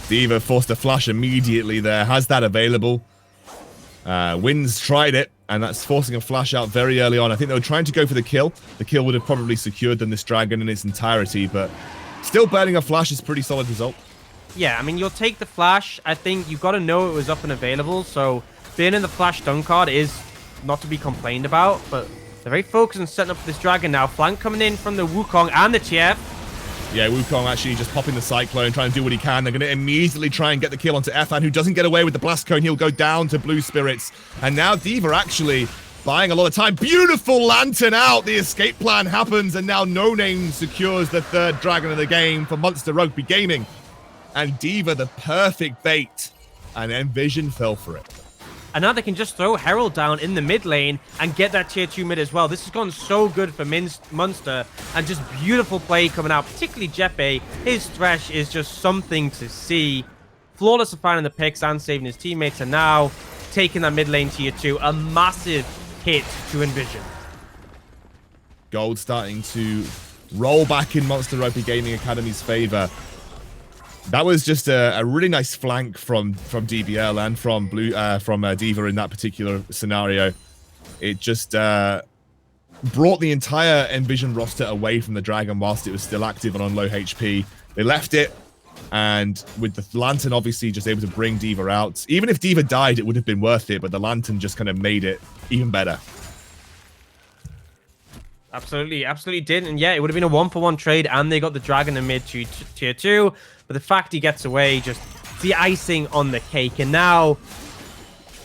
Diva forced a flash immediately there. Has that available. Wins tried it, and that's forcing a flash out very early on. I think they were trying to go for the kill. The kill would have probably secured them this dragon in its entirety, but still burning a flash is a pretty solid result. Yeah, I mean, you'll take the flash. I think you've got to know it was up and available, so being in the flash stun card is not to be complained about, but they're very focused on setting up this dragon now. Flank coming in from the Wukong and the TF. Yeah, Wukong actually just popping the Cyclone, trying to do what he can. They're going to immediately try and get the kill onto Efan, who doesn't get away with the Blast Cone. He'll go down to Blue Spirits. And now Diva actually buying a lot of time. Beautiful Lantern out. The escape plan happens, and now No Name secures the third dragon of the game for Munster Rugby Gaming. And Diva, the perfect bait. And Nvision fell for it. And now they can just throw Herald down in the mid lane and get that tier 2 mid as well. This has gone so good for Munster, and just beautiful play coming out, particularly Jeppe. His Thresh is just something to see. flawless at finding the picks and saving his teammates, and now taking that mid lane tier 2. A massive hit to Nvision. Gold starting to roll back in Monster Rugby Gaming Academy's favor. That was just a really nice flank from DBL and from D.Va in that particular scenario. It just brought the entire Nvision roster away from the Dragon whilst it was still active and on low HP. They left it, and with the Lantern obviously just able to bring D.Va out. Even if D.Va died, it would have been worth it, but the Lantern just kind of made it even better. Absolutely, absolutely did. And yeah, it would have been a 1-for-1 trade, and they got the Dragon in mid to tier 2. But the fact he gets away, just the icing on the cake. And now,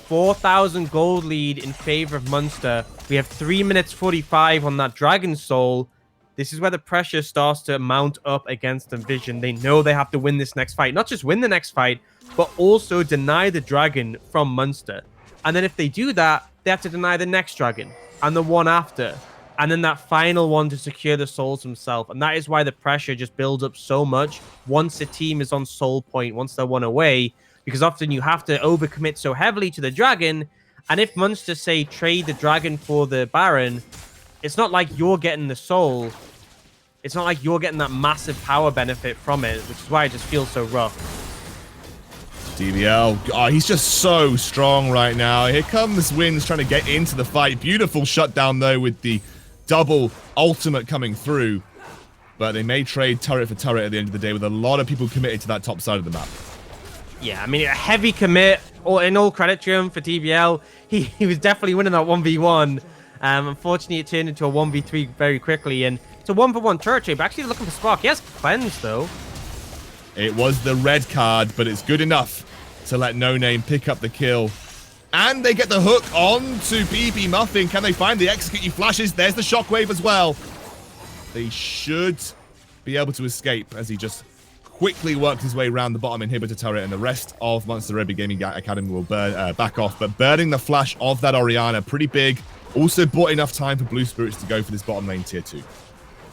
4,000 gold lead in favor of Munster. We have 3 minutes 45 on that Dragon Soul. This is where the pressure starts to mount up against Nvision. They know they have to win this next fight. Not just win the next fight, but also deny the Dragon from Munster. And then if they do that, they have to deny the next Dragon and the one after. And then that final one to secure the souls himself. And that is why the pressure just builds up so much once a team is on soul point, once they're one away. Because often you have to overcommit so heavily to the Dragon. And if Munster, say, trade the Dragon for the Baron, it's not like you're getting the soul. It's not like you're getting that massive power benefit from it, which is why it just feels so rough. DBL, oh, he's just so strong right now. Here comes Wins trying to get into the fight. Beautiful shutdown, though, with the double ultimate coming through. But they may trade turret for turret at the end of the day with a lot of people committed to that top side of the map. Yeah, I mean, a heavy commit, or in all credit to him for DBL. He was definitely winning that 1v1. Unfortunately, it turned into a 1v3 very quickly, and it's a 1-for-1 turret trade, but actually looking for Spark. He has Cleanse, though. It was the red card, but it's good enough to let No Name pick up the kill. And they get the hook on to BB Muffin. Can they find the execute? He flashes. There's the shockwave as well. They should be able to escape as he just quickly worked his way around the bottom inhibitor turret, and the rest of Monster Rugby Gaming Academy will back off. But burning the flash of that Orianna, pretty big. Also bought enough time for Blue Spirits to go for this bottom lane tier 2.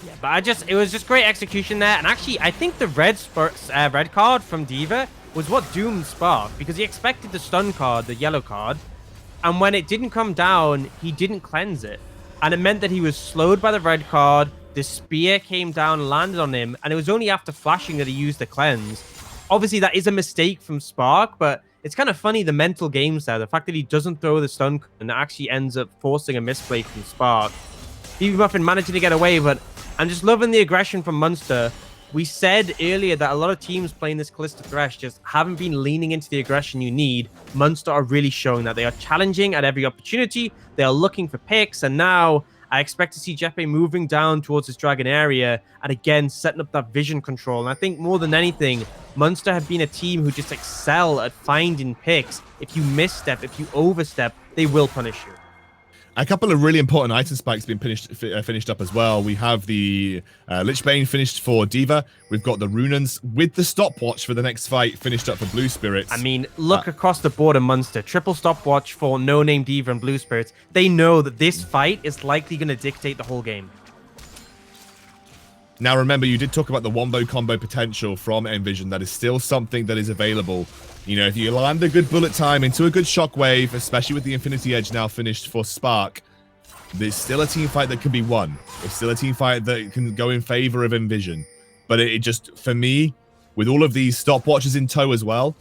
Yeah, but it was just great execution there. And actually, I think the red card from D.Va was what doomed Spark, because he expected the stun card, the yellow card, and when it didn't come down, he didn't cleanse it. And it meant that he was slowed by the red card, the spear came down, landed on him, and it was only after flashing that he used the cleanse. Obviously, that is a mistake from Spark, but it's kind of funny, the mental games there. The fact that he doesn't throw the stun and actually ends up forcing a misplay from Spark. BB Muffin managing to get away, but I'm just loving the aggression from Munster. We said earlier that a lot of teams playing this Callista Thresh just haven't been leaning into the aggression you need. Munster are really showing that. They are challenging at every opportunity. They are looking for picks, and now I expect to see Jeppe moving down towards this Dragon area and again setting up that vision control. And I think more than anything, Munster have been a team who just excel at finding picks. If you misstep, if you overstep, they will punish you. A couple of really important item spikes being finished up as well. We have the Lichbane finished for D.Va. We've got the Runans with the stopwatch for the next fight finished up for Blue Spirits. I mean, look across the board of Munster. Triple stopwatch for No Name D.Va and Blue Spirits. They know that this fight is likely going to dictate the whole game. Now, remember, you did talk about the wombo combo potential from Nvision. That is still something that is available. You know, if you land a good bullet time into a good shockwave, especially with the Infinity Edge now finished for Spark, there's still a team fight that can be won. It's still a team fight that can go in favor of Nvision. But it just, for me, with all of these stopwatches in tow as well,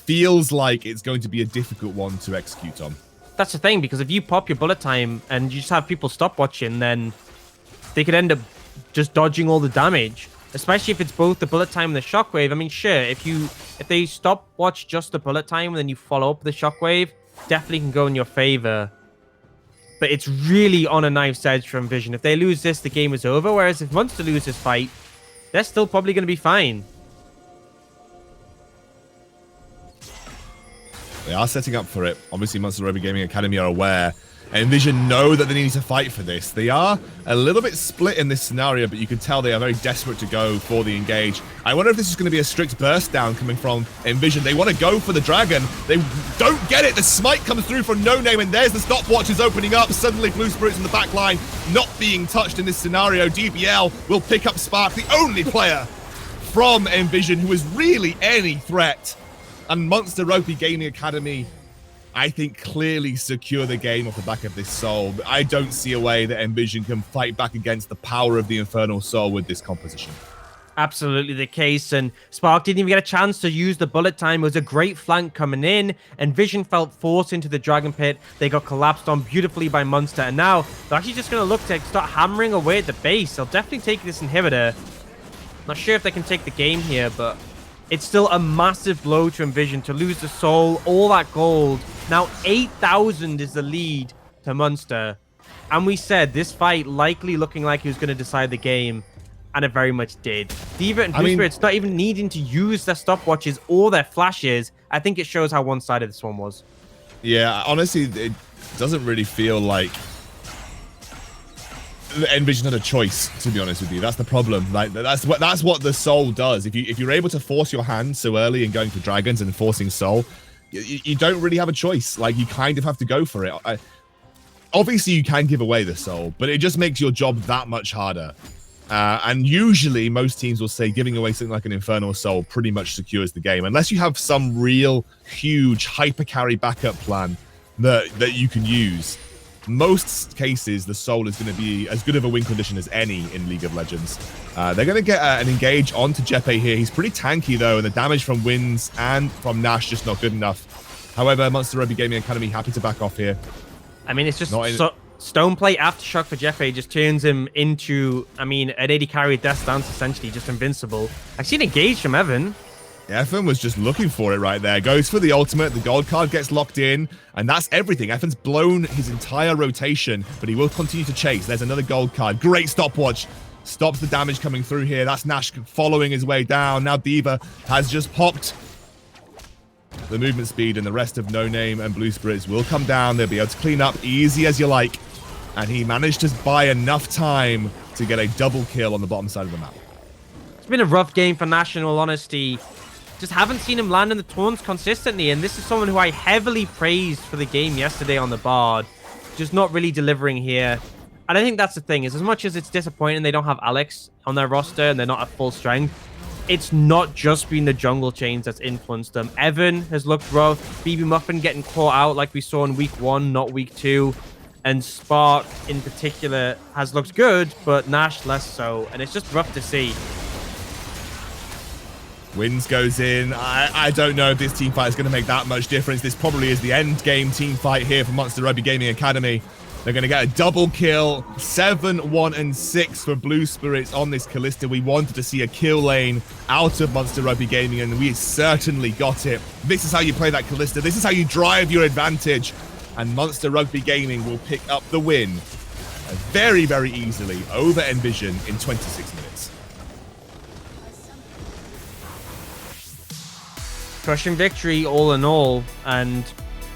feels like it's going to be a difficult one to execute on. That's the thing, because if you pop your bullet time and you just have people stopwatching, then they could end up just dodging all the damage, especially if it's both the bullet time and the shockwave. I mean, sure, if they stopwatch just the bullet time and then you follow up the shockwave, definitely can go in your favor. But it's really on a knife's edge for Nvision. If they lose this, the game is over. Whereas if Munster lose this fight, they're still probably going to be fine. They are setting up for it. Obviously, Monster Rugby Gaming Academy are aware. Nvision know that they need to fight for this. They are a little bit split in this scenario, but you can tell they are very desperate to go for the engage. I wonder if this is going to be a strict burst down coming from Nvision. They want to go for the Dragon. They don't get it. The smite comes through from No Name, and there's the stopwatches opening up. Suddenly, Blue Spirits in the back line not being touched in this scenario. DBL will pick up Spark, the only player from Nvision who is really any threat And Munster Rugby Gaming Academy, I think, clearly secure the game off the back of this Soul. I don't see a way that Nvision can fight back against the power of the Infernal Soul with this composition. Absolutely the case, and Spark didn't even get a chance to use the bullet time. It was a great flank coming in, and Vision felt forced into the Dragon Pit. They got collapsed on beautifully by Munster, and now they're actually just going to look to start hammering away at the base. They'll definitely take this inhibitor. Not sure if they can take the game here, but it's still a massive blow to Nvision to lose the Soul, all that gold. Now 8,000 is the lead to Munster, and we said this fight likely looking like it was going to decide the game. And it very much did. Diva and Blue Spirit's not even needing to use their stopwatches or their flashes. I think it shows how one-sided this one was. Yeah, honestly, it doesn't really feel like Nvision had a choice, to be honest with you. That's the problem. Like that's what the Soul does. If you're able to force your hand so early and going for dragons and forcing Soul, you don't really have a choice. Like, you kind of have to go for it. Obviously, you can give away the Soul, but it just makes your job that much harder. And usually most teams will say giving away something like an Infernal Soul pretty much secures the game, unless you have some real huge hyper carry backup plan that you can use. Most cases, the Soul is going to be as good of a win condition as any in League of Legends. They're going to get an engage onto Jeppe here. He's pretty tanky though, and the damage from Wins and from Nash just not good enough. However, Munster Rugby Gaming Academy happy to back off here. I mean, it's just Stoneplate Aftershock for Jeppe just turns him into, I mean, an 80 carry Death Dance, essentially, just invincible. I've seen engage from Evan. Evan was just looking for it right there. Goes for the ultimate, the gold card gets locked in, and that's everything. Evan's blown his entire rotation, but he will continue to chase. There's another gold card. Great stopwatch. Stops the damage coming through here. That's Nash following his way down. Now Diva has just popped the movement speed, and the rest of No Name and Blue Spirits will come down. They'll be able to clean up easy as you like. And he managed to buy enough time to get a double kill on the bottom side of the map. It's been a rough game for Nash, in all honesty. Just haven't seen him land in the taunts consistently. And this is someone who I heavily praised for the game yesterday on the Bard. Just not really delivering here. And I think that's the thing, is as much as it's disappointing they don't have Alex on their roster and they're not at full strength, it's not just been the jungle chains that's influenced them. Evan has looked rough. BB Muffin getting caught out like we saw in week 1, not week 2. And Spark, in particular, has looked good, but Nash less so. And it's just rough to see. Wins goes in. I don't know if this team fight is going to make that much difference. This probably is the end game team fight here for Munster Rugby Gaming Academy. They're going to get a double kill. 7, 1, and 6 for Blue Spirits on this Kalista. We wanted to see a kill lane out of Munster Rugby Gaming, and we certainly got it. This is how you play that Kalista. This is how you drive your advantage. And Munster Rugby Gaming will pick up the win very, very easily over Nvision in 26 minutes. Crushing victory all in all. And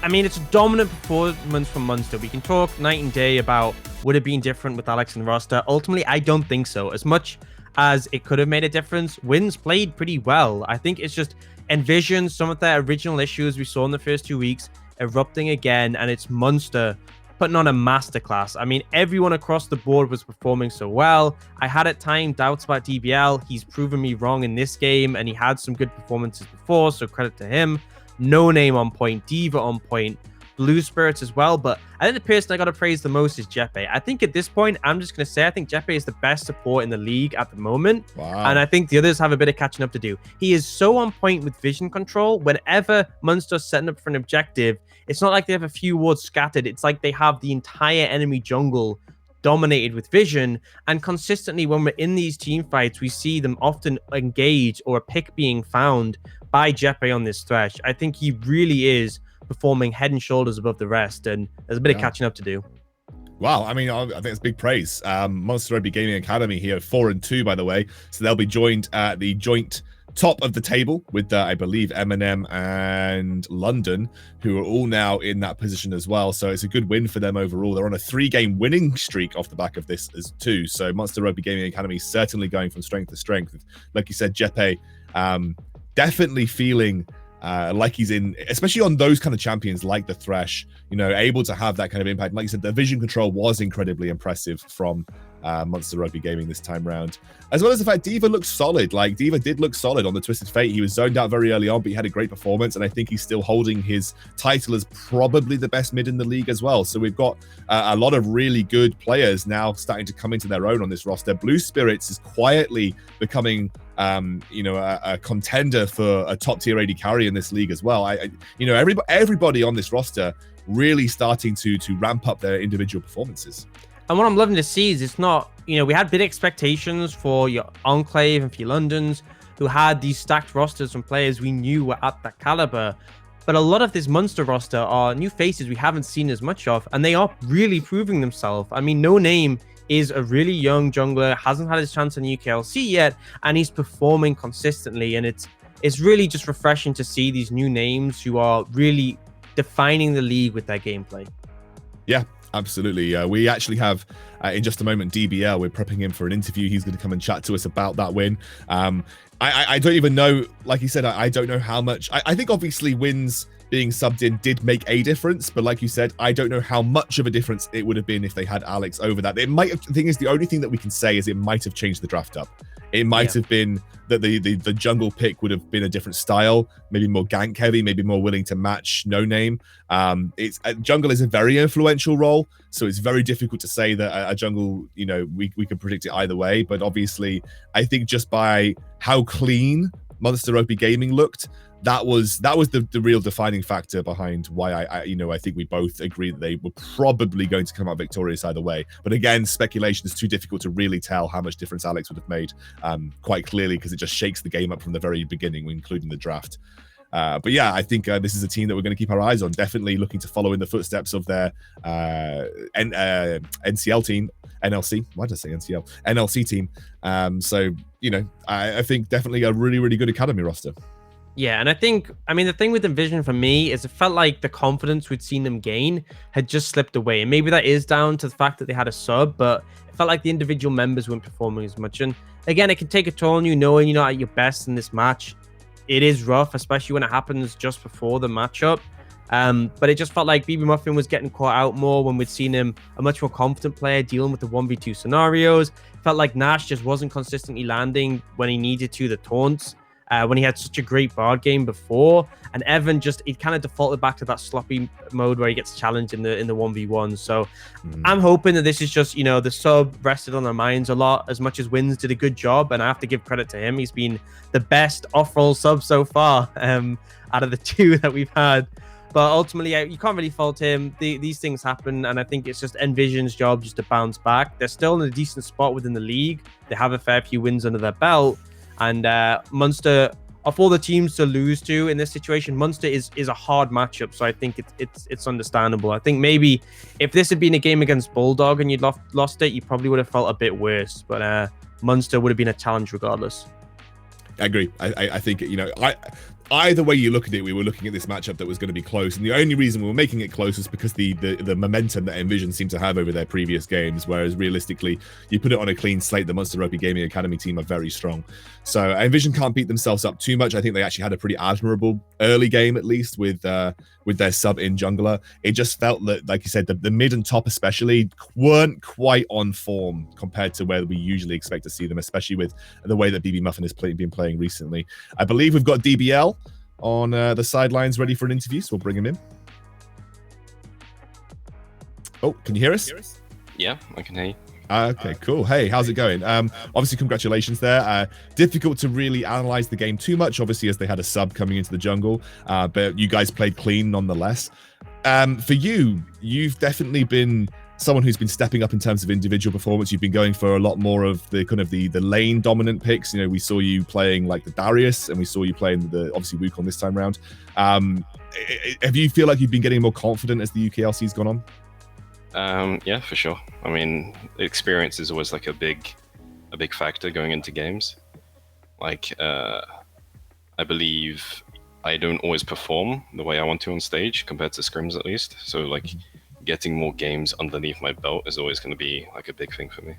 I mean, it's a dominant performance from Munster. We can talk night and day about would it have been different with Alex and roster. Ultimately, I don't think so. As much as it could have made a difference, Wins played pretty well. I think it's just Nvision, some of their original issues we saw in the first 2 weeks erupting again, and it's Munster putting on a masterclass. I mean, everyone across the board was performing so well. I had at times doubts about DBL. He's proven me wrong in this game, and he had some good performances before, so credit to him. No Name on point, Diva on point, Blue Spirits as well. But I think the person I got to praise the most is Jeppe. I think at this point, I'm just going to say I think Jeppe is the best support in the league at the moment. Wow. And I think the others have a bit of catching up to do. He is so on point with vision control. Whenever Munster's setting up for an objective, it's not like they have a few wards scattered. It's like they have the entire enemy jungle dominated with vision. And consistently, when we're in these team fights, we see them often engage or a pick being found by Jeppe on this thresh. I think he really is performing head and shoulders above the rest, and there's a bit of catching up to do. Wow, I mean, I think it's big praise. Munster Rugby Gaming Academy here, 4-2, by the way. So they'll be joined at the joint top of the table with, I believe, M&M and London, who are all now in that position as well. So it's a good win for them overall. They're on a 3-game winning streak off the back of this as too. So Munster Rugby Gaming Academy certainly going from strength to strength. Like you said, Jeppe, definitely feeling like he's in, especially on those kind of champions like the Thresh, you know, able to have that kind of impact. Like you said, the vision control was incredibly impressive from Munster Rugby Gaming this time round. As well as the fact Diva looked solid. Like, Diva did look solid on the Twisted Fate. He was zoned out very early on, but he had a great performance, and I think he's still holding his title as probably the best mid in the league as well. So we've got a lot of really good players now starting to come into their own on this roster. Blue Spirits is quietly becoming a contender for a top-tier AD carry in this league as well. Everybody on this roster really starting to ramp up their individual performances. And what I'm loving to see is it's not, we had big expectations for your Enclave and for your Londons, who had these stacked rosters from players we knew were at that caliber. But a lot of this Munster roster are new faces we haven't seen as much of, and they are really proving themselves. I mean, No Name is a really young jungler, hasn't had his chance in UKLC yet, and he's performing consistently. And it's really just refreshing to see these new names who are really defining the league with their gameplay. Yeah, absolutely. We actually have, in just a moment, DBL. We're prepping him for an interview. He's going to come and chat to us about that win. I don't even know, like you said, I don't know how much. I think obviously wins being subbed in did make a difference, but like you said, I don't know how much of a difference it would have been if they had Alex over that. It might have, the thing is, the only thing that we can say is it might have changed the draft up. It might have been that the jungle pick would have been a different style, maybe more gank heavy, maybe more willing to match No Name. Jungle is a very influential role, so it's very difficult to say that a jungle, we could predict it either way. But obviously, I think just by how clean Munster Rugby Gaming looked, that was the real defining factor behind why I think we both agree that they were probably going to come out victorious either way. But again, speculation is too difficult to really tell how much difference Alex would have made quite clearly, because it just shakes the game up from the very beginning, including the draft. But yeah, I think this is a team that we're going to keep our eyes on, definitely looking to follow in the footsteps of their NCL team. NLC, why did I say NCL? NLC team. I think definitely a really, really good academy roster. Yeah, and the thing with Nvision for me is it felt like the confidence we'd seen them gain had just slipped away. And maybe that is down to the fact that they had a sub, but it felt like the individual members weren't performing as much. And again, it can take a toll on you knowing you're not at your best in this match. It is rough, especially when it happens just before the matchup. But it just felt like BB Muffin was getting caught out more when we'd seen him a much more confident player dealing with the 1v2 scenarios. Felt like Nash just wasn't consistently landing when he needed to, the taunts. When he had such a great Bard game before, and Evan he kind of defaulted back to that sloppy mode where he gets challenged in the 1v1. So I'm hoping that this is just, the sub rested on their minds a lot, as much as Wins did a good job, and I have to give credit to him. He's been the best off-roll sub so far out of the two that we've had. But ultimately, you can't really fault him. These things happen, and I think it's just Nvision's job just to bounce back. They're still in a decent spot within the league. They have a fair few wins under their belt. And Munster, of all the teams to lose to in this situation, Munster is a hard matchup. So I think it's understandable. I think maybe if this had been a game against Bulldog and you'd lost it, you probably would have felt a bit worse. But Munster would have been a challenge regardless. I agree. I think, either way you look at it, we were looking at this matchup that was going to be close, and the only reason we were making it close was because the momentum that Nvision seemed to have over their previous games, whereas realistically, you put it on a clean slate, the Munster Rugby Gaming Academy team are very strong. So Nvision can't beat themselves up too much. I think they actually had a pretty admirable early game, at least with their sub in jungler. It just felt that, like you said, the mid and top especially weren't quite on form compared to where we usually expect to see them, especially with the way that BB Muffin has been playing recently. I believe we've got DBL on the sidelines ready for an interview, so we'll bring him in. Oh, can you hear us? Yeah, I can hear you. Okay, cool. Hey, how's it going? Obviously, congratulations there. Difficult to really analyze the game too much, obviously, as they had a sub coming into the jungle, but you guys played clean nonetheless. For you, you've definitely been someone who's been stepping up in terms of individual performance. You've been going for a lot more of the kind of the lane dominant picks. We saw you playing like the Darius, and we saw you playing the obviously Wukong this time round. Have you feel like you've been getting more confident as the UKLC's gone on? Yeah, for sure. I mean, experience is always like a big factor going into games. Like, I believe I don't always perform the way I want to on stage compared to scrims, at least. So like, getting more games underneath my belt is always going to be like a big thing for me.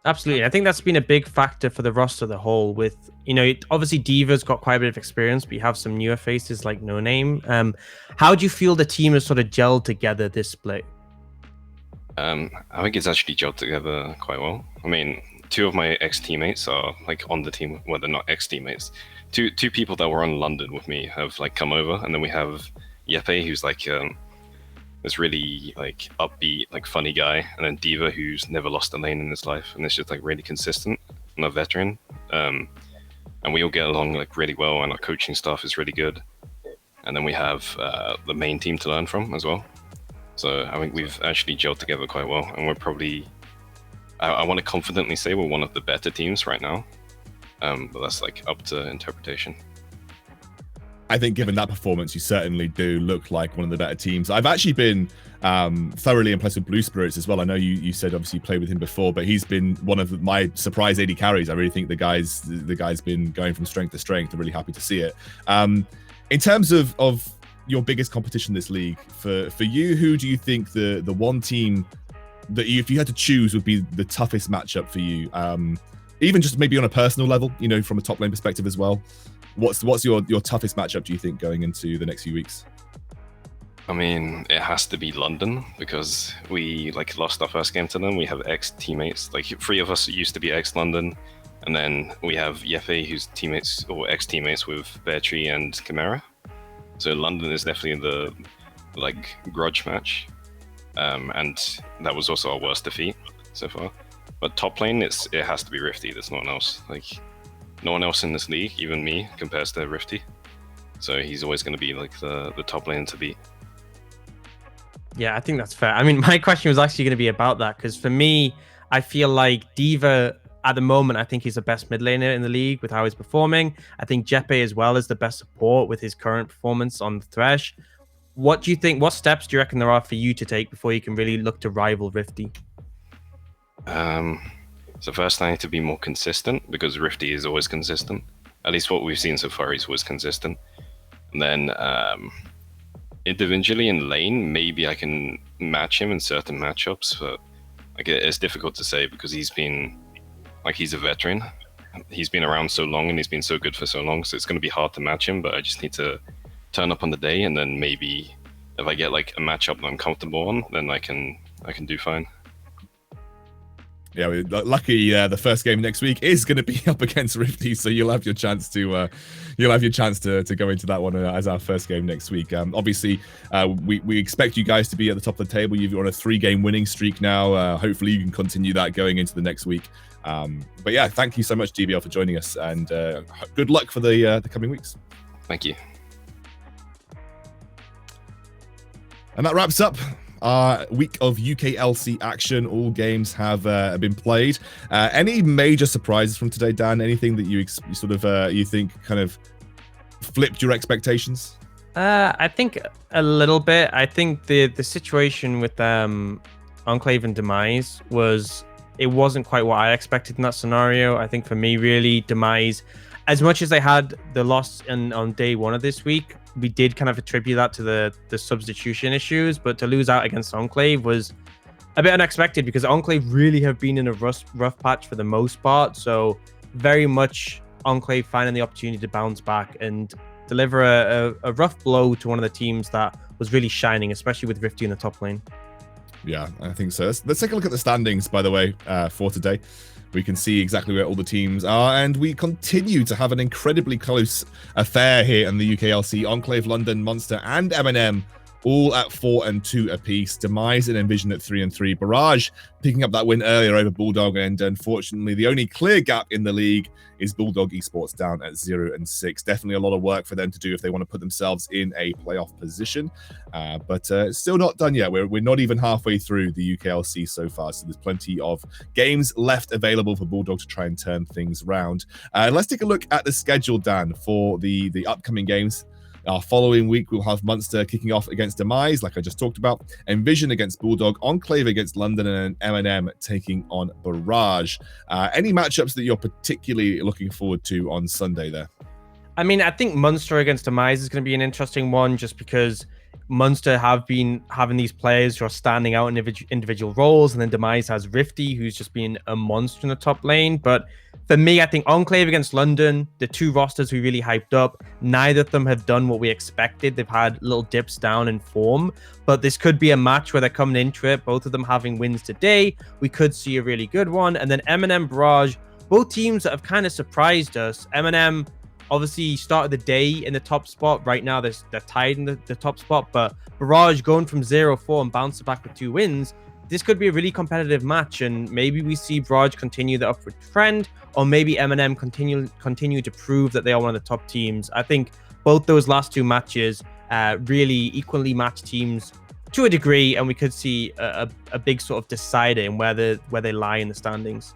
Absolutely. I think that's been a big factor for the roster as a whole with, obviously Diva's got quite a bit of experience, but you have some newer faces like No Name. How do you feel the team has sort of gelled together this split? I think it's actually gelled together quite well. I mean, two of my ex-teammates are like on the team. Well, they're not ex-teammates. Two people that were on London with me have like come over, and then we have Yepe, who's like this really like upbeat, like funny guy, and then Diva, who's never lost a lane in his life, and it's just like really consistent and a veteran. And we all get along like really well, and our coaching staff is really good. And then we have the main team to learn from as well. So I think we've actually gelled together quite well, and we're probably, I want to confidently say we're one of the better teams right now, but that's like up to interpretation. I think given that performance, you certainly do look like one of the better teams. I've actually been thoroughly impressed with Blue Spirits as well. I know you said obviously you played with him before, but he's been one of my surprise AD carries. I really think the guy's been going from strength to strength. I'm really happy to see it. In terms of your biggest competition this league, for you, who do you think the one team that if you had to choose would be the toughest matchup for you? Even just maybe on a personal level, you know, from a top lane perspective as well. What's your toughest matchup, do you think, going into the next few weeks? I mean, it has to be London, because we like lost our first game to them. We have ex-teammates, like 3 of us used to be ex-London, and then we have Yefe, who's teammates or ex-teammates with Beartree and Chimera. So London is definitely the like grudge match, and that was also our worst defeat so far. But top lane, it has to be Rifty. There's no one else. Like no one else in this league, even me, compares to Rifty. So he's always going to be like the top lane to beat. Yeah, I think that's fair. I mean, my question was actually going to be about that, because for me, I feel like Diva at the moment, I think he's the best mid laner in the league with how he's performing. I think Jeppe as well is the best support with his current performance on the Thresh. What do you think? What steps do you reckon there are for you to take before you can really look to rival Rifty? So first I need to be more consistent, because Rifty is always consistent. At least what we've seen so far, he's always consistent. And then individually in lane, maybe I can match him in certain matchups, but like it's difficult to say, because he's a veteran. He's been around so long and he's been so good for so long, so it's going to be hard to match him, but I just need to turn up on the day, and then maybe if I get like a matchup that I'm comfortable on, then I can do fine. Yeah, lucky the first game next week is going to be up against Rifty, so you'll have your chance to go into that one as our first game next week. Obviously, we expect you guys to be at the top of the table. You've got a 3-game winning streak now. Hopefully, you can continue that going into the next week. But yeah, thank you so much, DBL, for joining us, and good luck for the coming weeks. Thank you. And that wraps up our week of UKLC action. All games have been played. Any major surprises from today, Dan? Anything that you think kind of flipped your expectations? I think a little bit. I think the situation with Enclave and Demise wasn't quite what I expected in that scenario. I think for me, really, Demise, as much as they had the loss on day 1 of this week, we did kind of attribute that to the substitution issues, but to lose out against Enclave was a bit unexpected, because Enclave really have been in a rough patch for the most part. So very much Enclave finding the opportunity to bounce back and deliver a rough blow to one of the teams that was really shining, especially with Rifty in the top lane. Yeah, I think so. Let's take a look at the standings, by the way, for today. We can see exactly where all the teams are, and we continue to have an incredibly close affair here in the UKLC. Enclave, London, Munster, and M&M all at 4 and 2 apiece. Demise and Nvision at 3 and 3. Barrage picking up that win earlier over Bulldog, and unfortunately, the only clear gap in the league is Bulldog Esports down at 0 and 6. Definitely a lot of work for them to do if they want to put themselves in a playoff position, but it's still not done yet. We're not even halfway through the UKLC so far, so there's plenty of games left available for Bulldog to try and turn things around. Let's take a look at the schedule, Dan, for the upcoming games. Our following week, we'll have Munster kicking off against Demise, like I just talked about, Nvision against Bulldog, Enclave against London, and M&M taking on Barrage. Any matchups that you're particularly looking forward to on Sunday there? I mean, I think Munster against Demise is going to be an interesting one, just because Munster have been having these players who are standing out in individual roles, and then Demise has Rifty, who's just been a monster in the top lane. But For me, I think Enclave against London, the two rosters we really hyped up, neither of them have done what we expected. They've had little dips down in form, but this could be a match where they're coming into it, both of them having wins today. We could see a really good one. And then M&M Barrage, both teams that have kind of surprised us. M&M obviously started the day in the top spot. Right now, they're tied in the top spot, but Barrage going from 0-4 and bouncing back with 2 wins. This could be a really competitive match, and maybe we see Barrage continue the upward trend, or maybe M&M continue to prove that they are one of the top teams. I think both those last 2 matches really equally matched teams to a degree, and we could see a big sort of decider in where they lie in the standings.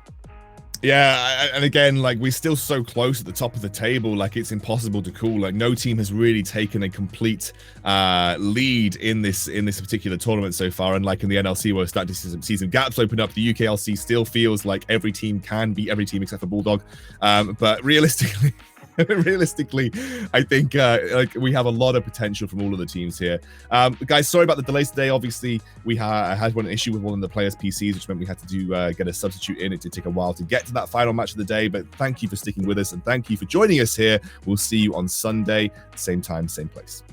Yeah, and again, like, we're still so close at the top of the table, like, it's impossible to call. Like, no team has really taken a complete lead in this particular tournament so far. And like in the NLC, where starting to see some season gaps open up, the UKLC still feels like every team can beat every team except for Bulldog. But realistically, I think like, we have a lot of potential from all of the teams here. Guys, sorry about the delays today. Obviously, we had one issue with one of the players' PCs, which meant we had to get a substitute in. It did take a while to get to that final match of the day, but thank you for sticking with us, and thank you for joining us here. We'll see you on Sunday, same time, same place.